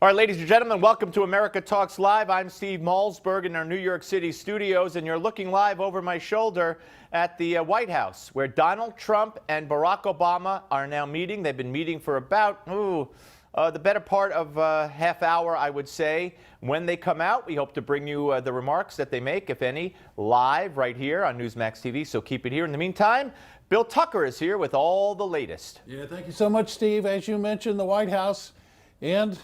All right, ladies and gentlemen, welcome to America Talks Live. I'm Steve Malzberg in our New York City studios, and you're looking live over my shoulder at the White House, where Donald Trump and Barack Obama are now meeting. They've been meeting for about, the better part of a half hour, I would say. When they come out, we hope to bring you the remarks that they make, if any, live right here on Newsmax TV, so keep it here. In the meantime, Bill Tucker is here with all the latest. Yeah, thank you so much, Steve. As you mentioned, the White House and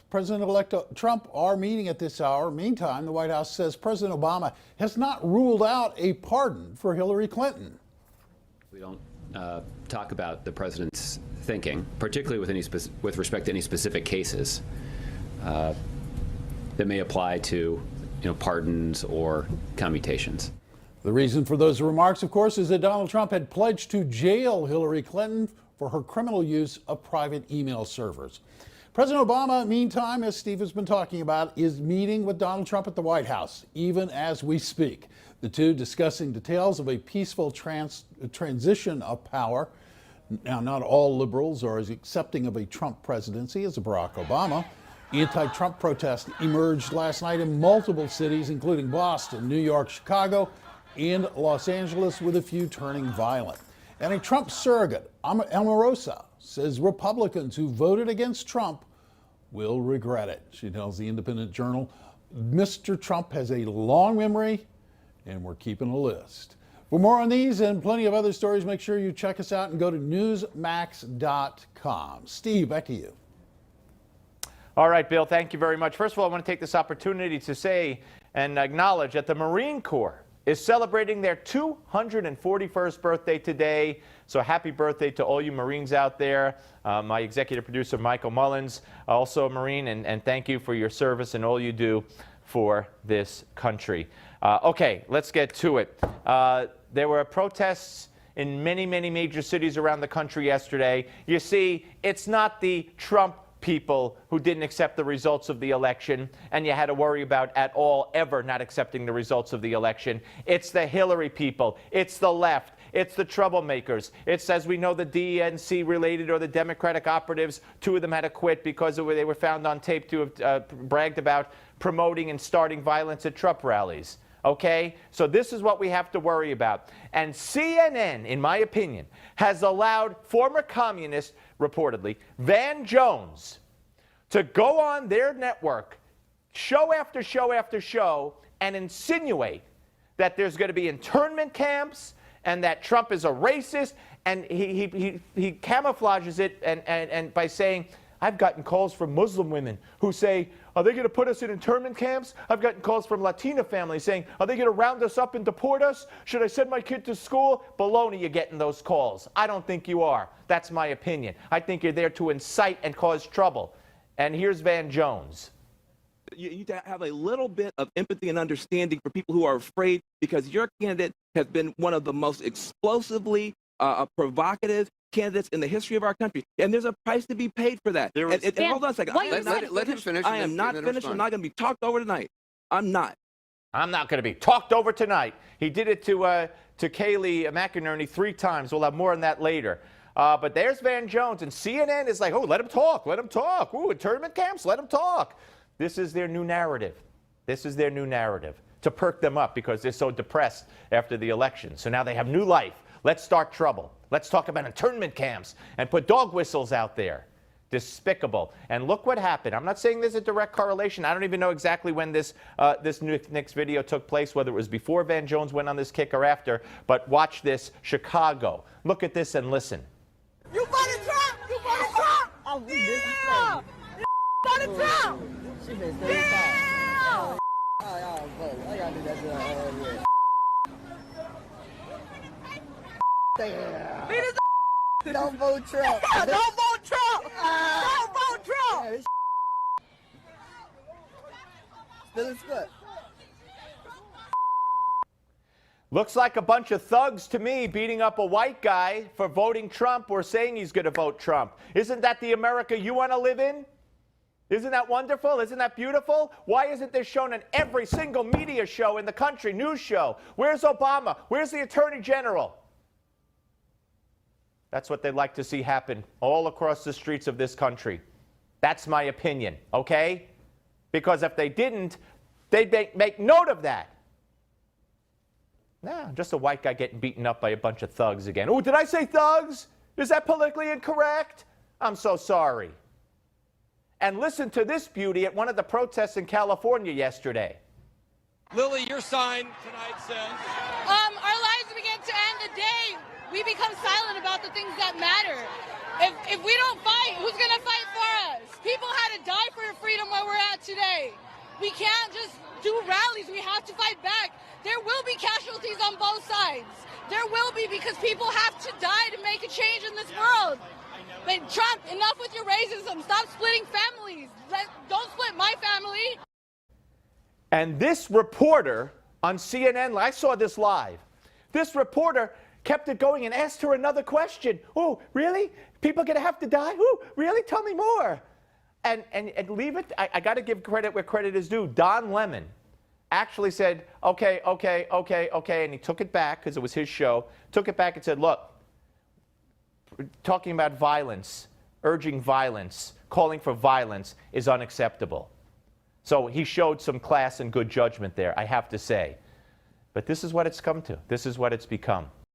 President-elect Trump are meeting at this hour. Meantime, the White House says President Obama has not ruled out a pardon for Hillary Clinton. We don't talk about the president's thinking, particularly with respect to any specific cases that may apply to, pardons or commutations. The reason for those remarks, of course, is that Donald Trump had pledged to jail Hillary Clinton for her criminal use of private email servers. President Obama, meantime, as Steve has been talking about, is meeting with Donald Trump at the White House, even as we speak. The two discussing details of a peaceful transition of power. Now, not all liberals are as accepting of a Trump presidency as Barack Obama. Anti-Trump protests emerged last night in multiple cities, including Boston, New York, Chicago, and Los Angeles, with a few turning violent. And a Trump surrogate, Omarosa, says Republicans who voted against Trump will regret it. She tells the Independent Journal, Mr. Trump has a long memory, and we're keeping a list. For more on these and plenty of other stories, make sure you check us out and go to Newsmax.com. Steve, back to you. All right, Bill, thank you very much. First of all, I want to take this opportunity to say and acknowledge that the Marine Corps is celebrating their 241st birthday today. So happy birthday to all you Marines out there. My executive producer, Michael Mullins, also a Marine, and thank you for your service and all you do for this country. Okay, let's get to it. There were protests in many, many major cities around the country yesterday. You see, it's not the Trump people who didn't accept the results of the election and you had to worry about at all ever not accepting the results of the election. It's the Hillary people. It's the left. It's the troublemakers. It's, as we know, the DNC related or the Democratic operatives. Two of them had to quit because they were found on tape to have bragged about promoting and starting violence at Trump rallies. Okay? So this is what we have to worry about. And CNN, in my opinion, has allowed former communist, reportedly, Van Jones, to go on their network, show after show after show, and insinuate that there's going to be internment camps and that Trump is a racist. And he camouflages it and by saying, I've gotten calls from Muslim women who say, are they going to put us in internment camps? I've gotten calls from Latina families saying, are they going to round us up and deport us? Should I send my kid to school? Baloney, you're getting those calls. I don't think you are. That's my opinion. I think you're there to incite and cause trouble. And here's Van Jones. You need to have a little bit of empathy and understanding for people who are afraid, because your candidate has been one of the most explosively provocative candidates in the history of our country, and there's a price to be paid for that. And hold on a second. Let him finish. I am not finished. I'm not going to be talked over tonight. I'm not going to be talked over tonight. He did it to Kayleigh McEnerney 3 times. We'll have more on that later. But there's Van Jones, and CNN is like, oh, let him talk. Let him talk. Ooh, internment camps, let him talk. This is their new narrative. This is their new narrative to perk them up because they're so depressed after the election. So now they have new life. Let's start trouble. Let's talk about internment camps and put dog whistles out there. Despicable. And look what happened. I'm not saying there's a direct correlation. I don't even know exactly when this next video took place, whether it was before Van Jones went on this kick or after. But watch this. Chicago. Look at this and listen. You voted Trump! You voted Trump! Oh, yeah! You voted Trump! She been yeah! I gotta do that to her. Damn. Don't vote Trump. Don't vote Trump! Don't vote Trump! Still is good. Looks like a bunch of thugs to me beating up a white guy for voting Trump or saying he's going to vote Trump. Isn't that the America you want to live in? Isn't that wonderful? Isn't that beautiful? Why isn't this shown in every single media show in the country, news show? Where's Obama? Where's the Attorney General? That's what they'd like to see happen all across the streets of this country. That's my opinion, okay? Because if they didn't, they'd make note of that. Nah, just a white guy getting beaten up by a bunch of thugs again. Oh, did I say thugs? Is that politically incorrect? I'm so sorry. And listen to this beauty at one of the protests in California yesterday. Lily, your sign tonight says... Our lives begin to end the day we become silent about the things that matter. If we don't fight, who's going to fight for us? People had to die for freedom where we're at today. We can't just do rallies. We have to fight back. There will be casualties on both sides. There will be, because people have to die to make a change in this world. But Trump, enough with your racism. Stop splitting families. Don't split my family. And this reporter on CNN, I saw this live. This reporter kept it going and asked her another question. Oh, really? People are going to have to die? Oh, really? Tell me more. And leave it. I got to give credit where credit is due. Don Lemon actually said, okay. And he took it back because it was his show. Took it back and said, look, talking about violence, urging violence, calling for violence is unacceptable. So he showed some class and good judgment there, I have to say. But this is what it's come to. This is what it's become.